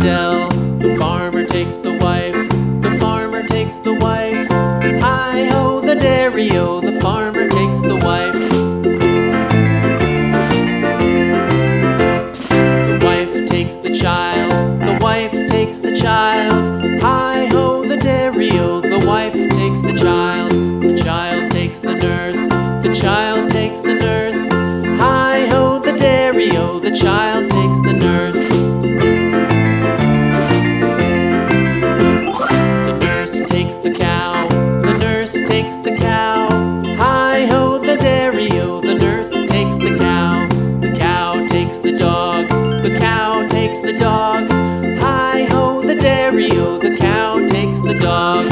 dell. The farmer takes the wife, the farmer takes the wife. Hi-ho, the dairy-o, the farmer takes the wife. The wife takes the child, the wife takes the child. Hi-ho, the dairy-o, the wife takes the child. The child takes the nurse, the child takes the nurse. Hi-ho, the dairy-o, the child takes the nurse. The nurse takes the cow, the nurse takes the cow. Hi-ho, the dairy-o, the nurse takes the cow. The cow takes the dog, the cow takes the dog. Hi-ho, the dairy-o, the cow takes the dog.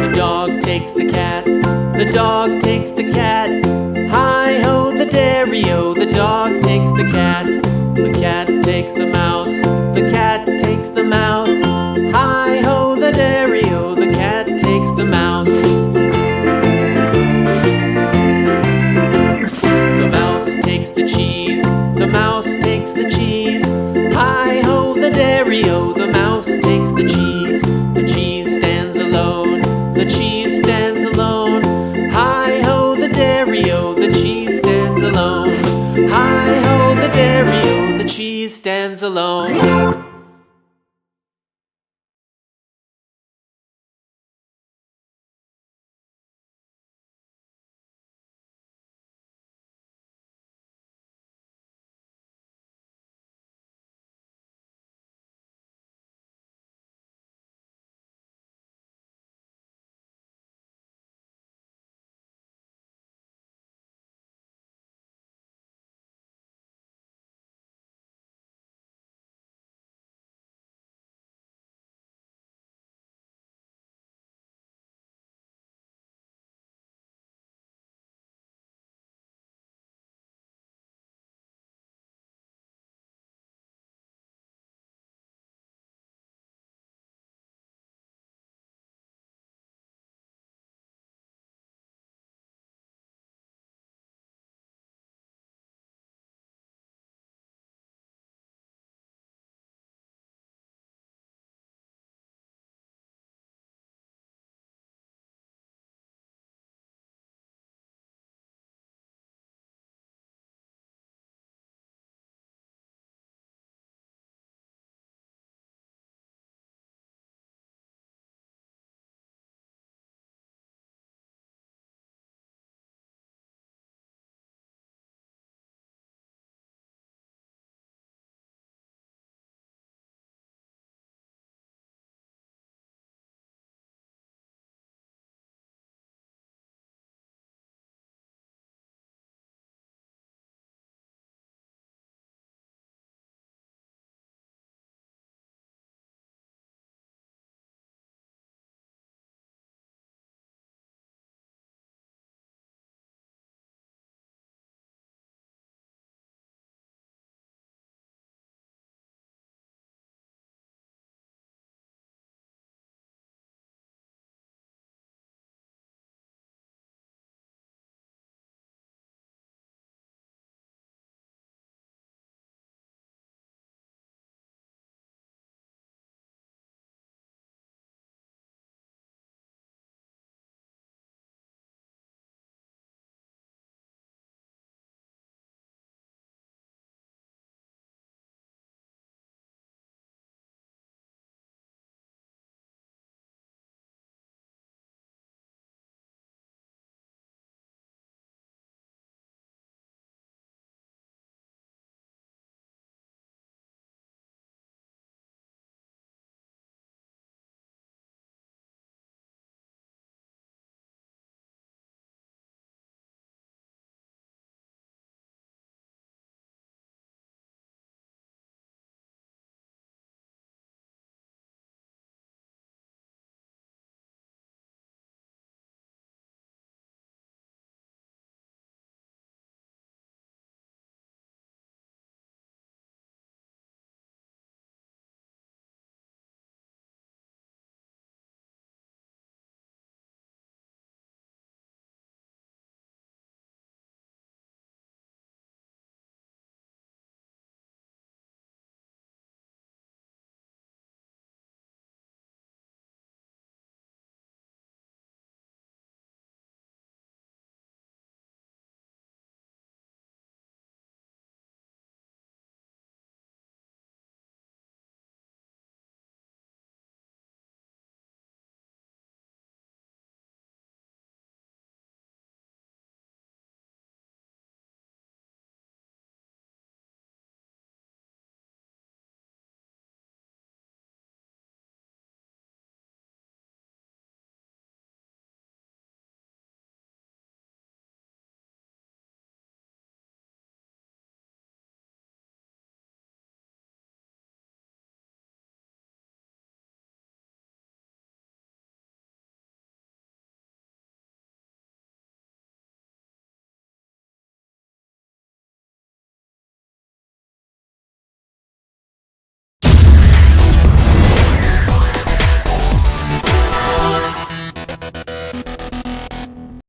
The dog takes the cat, the dog takes the cat. Hi-ho, the dairy-o, the dog takes the cat. The cat takes the mouse, the cat takes the mouse. Hi-ho, the dairy-o, the cat takes the mouse. The mouse takes the cheese, the mouse takes the cheese. Hi-ho, the dairy-o, the mouse takes the cheese. The cheese stands alone, the cheese stands alone. Hi-ho, the dairy-o, the cheese stands alone. Hi-ho, the dairy-o, the cheese stands alone.